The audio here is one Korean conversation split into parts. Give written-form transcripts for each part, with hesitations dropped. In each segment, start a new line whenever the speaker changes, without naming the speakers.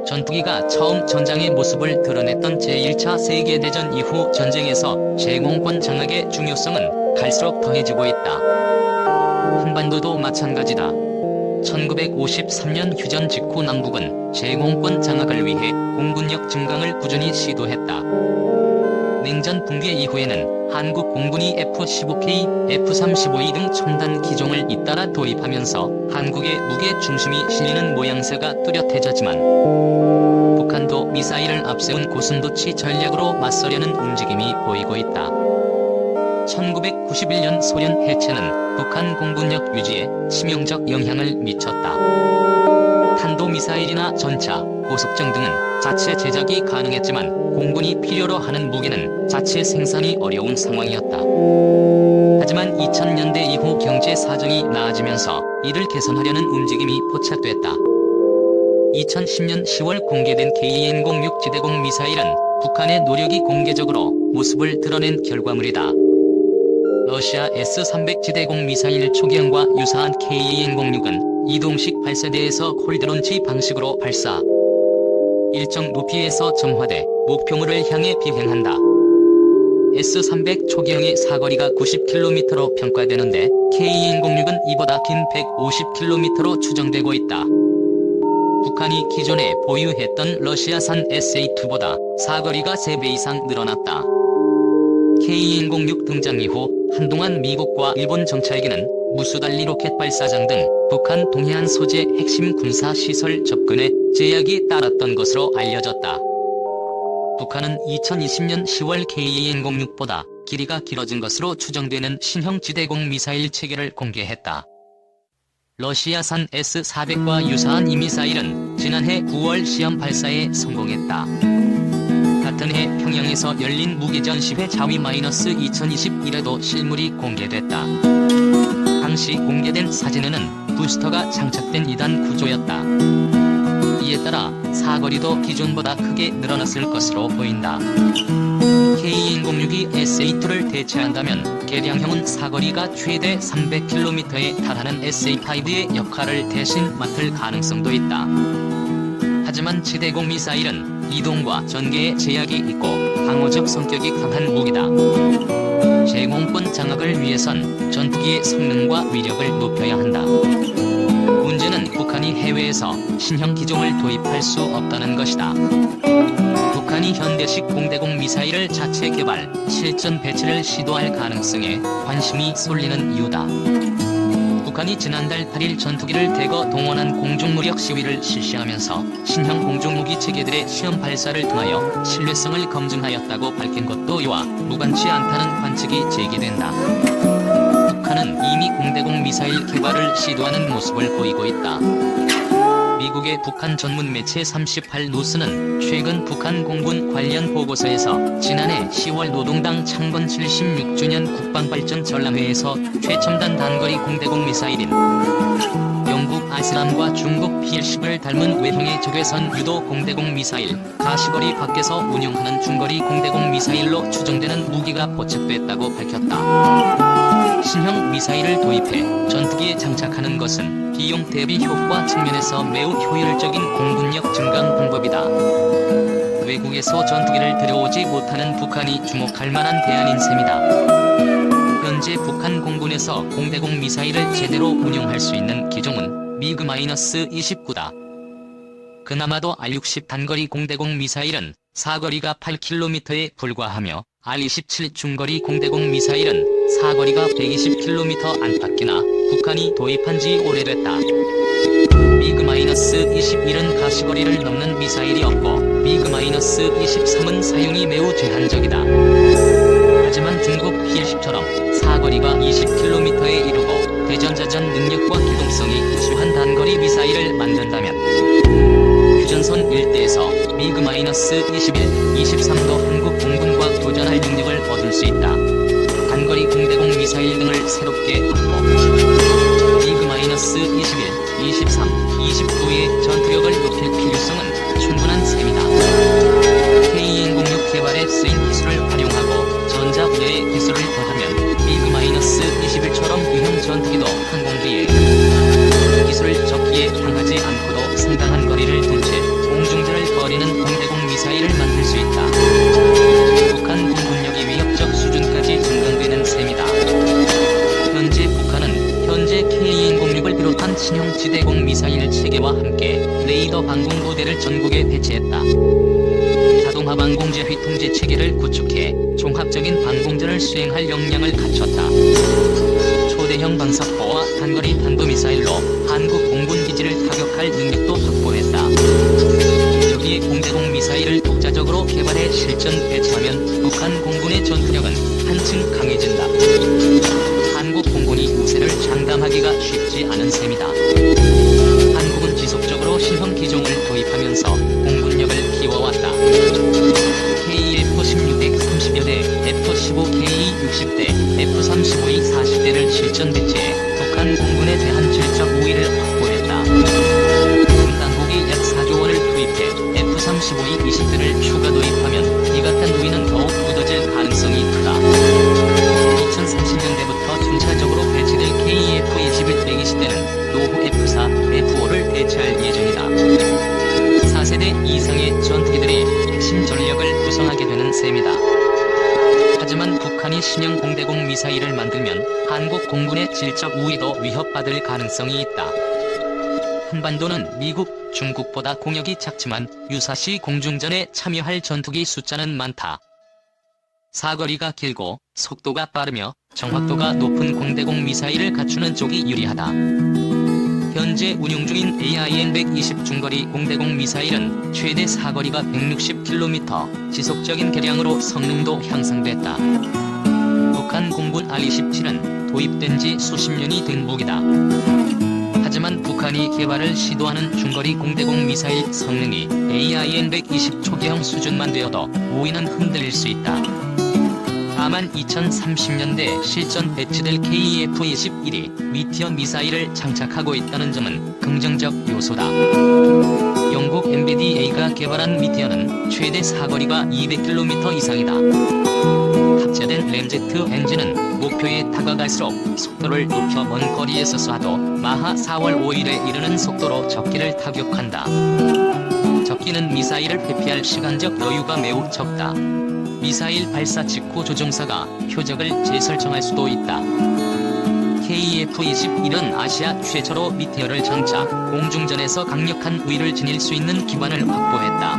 전투기가 처음 전장의 모습을 드러냈던 제1차 세계대전 이후 전쟁에서 제공권 장악의 중요성은 갈수록 더해지고 있다. 한반도도 마찬가지다. 1953년 휴전 직후 남북은 제공권 장악을 위해 공군력 증강을 꾸준히 시도했다. 냉전 붕괴 이후에는 한국 공군이 F-15K, F-35E 등 첨단 기종을 잇따라 도입하면서 한국의 무게 중심이 실리는 모양새가 뚜렷해졌지만 북한도 미사일을 앞세운 고순도치 전략으로 맞서려는 움직임이 보이고 있다. 1991년 소련 해체는 북한 공군력 유지에 치명적 영향을 미쳤다. 탄도미사일이나 전차, 고속정 등은 자체 제작이 가능했지만 공군이 필요로 하는 무기는 자체 생산이 어려운 상황이었다. 하지만 2000년대 이후 경제 사정이 나아지면서 이를 개선하려는 움직임이 포착됐다. 2010년 10월 공개된 KN-06 지대공 미사일은 북한의 노력이 공개적으로 모습을 드러낸 결과물이다. 러시아 S-300 지대공 미사일 초기형과 유사한 KN-06은 이동식 발사대에서 콜드론치 방식으로 발사, 일정 높이에서 점화돼 목표물을 향해 비행한다. S-300 초기형의 사거리가 90km로 평가되는데 KN-06은 이보다 긴 150km로 추정되고 있다. 북한이 기존에 보유했던 러시아산 SA-2보다 사거리가 3배 이상 늘어났다. KN-06 등장 이후 한동안 미국과 일본 정찰기는 무수달리 로켓 발사장 등 북한 동해안 소재 핵심 군사시설 접근에 제약이 따랐던 것으로 알려졌다. 북한은 2020년 10월 KN-06보다 길이가 길어진 것으로 추정되는 신형 지대공 미사일 체계를 공개했다. 러시아산 S-400과 유사한 이 미사일은 지난해 9월 시험 발사에 성공했다. 같은 해 평양에서 열린 무기전시회 자위-2021에도 실물이 공개됐다. 당시 공개된 사진에는 부스터가 장착된 2단 구조였다. 이에 따라 사거리도 기존보다 크게 늘어났을 것으로 보인다. KN-06이 SA-2를 대체한다면 개량형은 사거리가 최대 300km에 달하는 SA-5의 역할을 대신 맡을 가능성도 있다. 하지만 지대공 미사일은 이동과 전개에 제약이 있고 방어적 성격이 강한 무기다. 제공권 장악을 위해선 전투기의 성능과 위력을 높여야 한다. 문제는 북한이 해외에서 신형 기종을 도입할 수 없다는 것이다. 북한이 현대식 공대공 미사일을 자체 개발, 실전 배치를 시도할 가능성에 관심이 쏠리는 이유다. 북한이 지난달 8일 전투기를 대거 동원한 공중무력 시위를 실시하면서 신형 공중무기 체계들의 시험 발사를 통하여 신뢰성을 검증하였다고 밝힌 것도 이와 무관치 않다는 관측이 제기된다. 북한은 이미 공대공 미사일 개발을 시도하는 모습을 보이고 있다. 미국의 북한 전문 매체 38노스는 최근 북한 공군 관련 보고서에서 지난해 10월 노동당 창건 76주년 국방발전 전람회에서 최첨단 단거리 공대공 미사일인 영국 아슬람과 중국 P-10을 닮은 외형의 적외선 유도 공대공 미사일 가시거리 밖에서 운용하는 중거리 공대공 미사일로 추정되는 무기가 포착됐다고 밝혔다. 신형 미사일을 도입해 전투기에 장착하는 것은 비용 대비 효과 측면에서 매우 효율적인 공군력 증강 방법이다. 외국에서 전투기를 들여오지 못하는 북한이 주목할 만한 대안인 셈이다. 현재 북한 공군에서 공대공 미사일을 제대로 운용할 수 있는 기종은 미그-29다. 그나마도 R-60 단거리 공대공 미사일은 사거리가 8km에 불과하며 R-27 중거리 공대공 미사일은 사거리가 120km 안팎이나 북한이 도입한 지 오래됐다. 미그-21은 가시거리를 넘는 미사일이 없고 미그-23은 사용이 매우 제한적이다. 하지만 중국 P-10처럼 사거리가 20km에 이르고 대전자전 능력과 기동성이 우수한 단거리 미사일을 만든다면 휴전선 일대에서 미그-21, 23도 한국 공군과 도전할 능력을 얻을 수 있다. 단거리 공대공 미사일 등을 새롭게 확보, 미그-21, 23, 29의 전투력을 높일 필요성은 충분한 셈이다. KN-06 개발에 쓰인 기술을 활용하고 전자 분야의 기술을 더하면 미그-21처럼 유형 전투기도 항공기에 기술 적기에 당하지 않고도 상당한 거리를 둔 채 공중전을 항공부대를 전국에 배치했다. 자동화방공제휘 통제체계를 구축해 종합적인 방공전을 수행할 역량을 갖췄다. 초대형 방사포와 단거리 탄도미사일로 한국 공군 기지를 타격할 능력도 확보했다. 여기에 공대공 미사일을 독자적으로 개발해 실전 배치하면 북한 공군의 전투력은 한층 강해진다. 한국 공군이 우세를 장담하기가 쉽지 않은 셈이다. 한국은 지속적으로 신형 기종을 도입하면서 공군력을 키워왔다. KF-16 130여 대, F-15K 60대, F-35E 40대를 실전 배치해 북한 공군에 대한 질적 우위를 확보했다. 군 당국이 약 4조 원을 투입해 F-35E 20대를 추가 도입하면 이 같은 우위는 더욱 굳어질 가능성이 크다. 2030년대부터 순차적으로 배치될 KF-21 120대는 노후 F-4, F-5를 대체할 예정이다. 4세대 이상의 전투기들이 핵심 전력을 구성하게 되는 셈이다. 하지만 북한이 신형 공대공 미사일을 만들면 한국 공군의 질적 우위도 위협받을 가능성이 있다. 한반도는 미국, 중국보다 공역이 작지만 유사시 공중전에 참여할 전투기 숫자는 많다. 사거리가 길고 속도가 빠르며 정확도가 높은 공대공 미사일을 갖추는 쪽이 유리하다. 현재 운용 중인 AIM-120 중거리 공대공 미사일은 최대 사거리가 160km, 지속적인 개량으로 성능도 향상됐다. 북한 공군 R-27은 도입된 지 수십 년이 된 무기다. 하지만 북한이 개발을 시도하는 중거리 공대공 미사일 성능이 AIM-120 초기형 수준만 되어도 우위는 흔들릴 수 있다. 다만 2030년대 실전 배치될 KF-21이 미티어 미사일을 장착하고 있다는 점은 긍정적 요소다. 영국 MBDA가 개발한 미티어는 최대 사거리가 200km 이상이다. 탑재된 램제트 엔진은 목표에 다가갈수록 속도를 높여 먼 거리에서 쏴도 마하 4월 5일에 이르는 속도로 적기를 타격한다. 적기는 미사일을 회피할 시간적 여유가 매우 적다. 미사일 발사 직후 조종사가 표적을 재설정할 수도 있다. KF-21은 아시아 최초로 미티어를 장착, 공중전에서 강력한 우위를 지닐 수 있는 기반을 확보했다.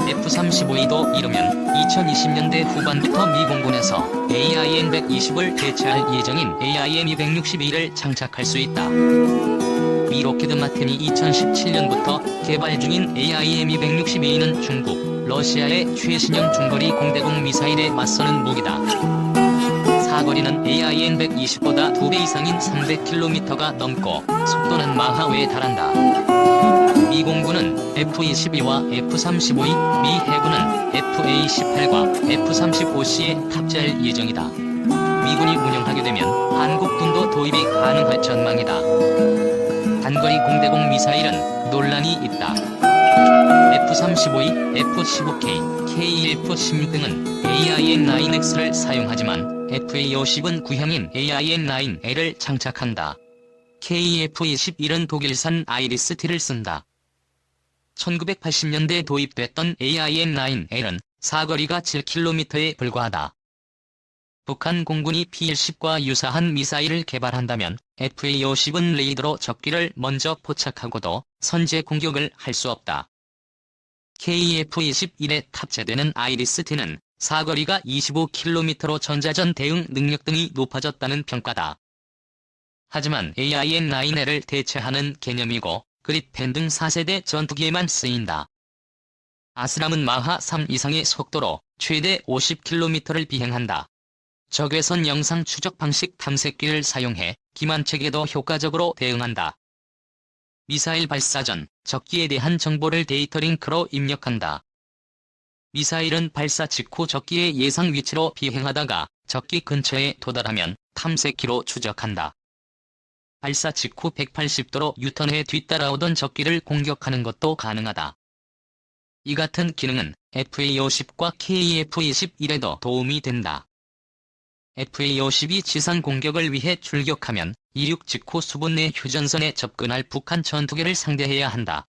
F-35E도 이르면 2020년대 후반부터 미 공군에서 AIM-120을 대체할 예정인 AIM-262를 장착할 수 있다. 미 로키드 마틴이 2017년부터 개발 중인 AIM-262는 중국, 러시아의 최신형 중거리 공대공 미사일에 맞서는 무기다. 사거리는 AIM-120보다 2배 이상인 300km가 넘고 속도는 마하 5에 달한다. 미 공군은 F-22와 F-35E, 미 해군은 FA-18과 F-35C에 탑재할 예정이다. 미군이 운영하게 되면 한국군도 도입이 가능할 전망이다. 단거리 공대공 미사일은 논란이 있다. F-35E, F-15K, KF-16 등은 AIM-9X를 사용하지만 FA-50은 구형인 AIM-9L을 장착한다. KF-21은 독일산 아이리스-T를 쓴다. 1980년대 도입됐던 AIM-9L은 사거리가 7km에 불과하다. 북한 공군이 P-10과 유사한 미사일을 개발한다면 FA-50은 레이더로 적기를 먼저 포착하고도 선제 공격을 할 수 없다. KF-21에 탑재되는 아이리스-T는 사거리가 25km로 전자전 대응 능력 등이 높아졌다는 평가다. 하지만 AIM-9L을 대체하는 개념이고 그리펜 등 4세대 전투기에만 쓰인다. 아스람은 마하 3 이상의 속도로 최대 50km를 비행한다. 적외선 영상 추적 방식 탐색기를 사용해 기만체계도 효과적으로 대응한다. 미사일 발사 전 적기에 대한 정보를 데이터 링크로 입력한다. 미사일은 발사 직후 적기의 예상 위치로 비행하다가 적기 근처에 도달하면 탐색기로 추적한다. 발사 직후 180도로 유턴해 뒤따라오던 적기를 공격하는 것도 가능하다. 이 같은 기능은 FA-50과 KF-21에도 도움이 된다. FA-50이 지상 공격을 위해 출격하면 이륙 직후 수분 내 휴전선에 접근할 북한 전투기를 상대해야 한다.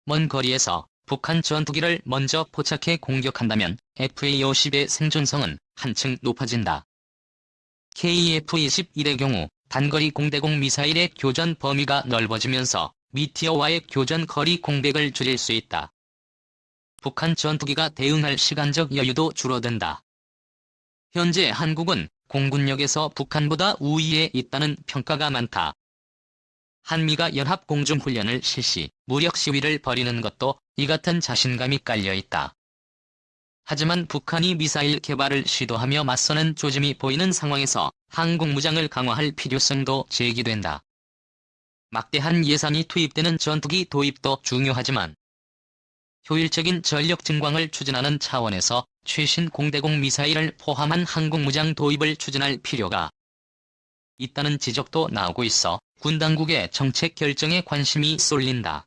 먼 거리에서 북한 전투기를 먼저 포착해 공격한다면 FA-50의 생존성은 한층 높아진다. KF-21의 경우 단거리 공대공 미사일의 교전 범위가 넓어지면서 미티어와의 교전 거리 공백을 줄일 수 있다. 북한 전투기가 대응할 시간적 여유도 줄어든다. 현재 한국은 공군력에서 북한보다 우위에 있다는 평가가 많다. 한미가 연합 공중훈련을 실시, 무력 시위를 벌이는 것도 이 같은 자신감이 깔려있다. 하지만 북한이 미사일 개발을 시도하며 맞서는 조짐이 보이는 상황에서 항공무장을 강화할 필요성도 제기된다. 막대한 예산이 투입되는 전투기 도입도 중요하지만 효율적인 전력 증강을 추진하는 차원에서 최신 공대공 미사일을 포함한 항공무장 도입을 추진할 필요가 있다는 지적도 나오고 있어 군 당국의 정책 결정에 관심이 쏠린다.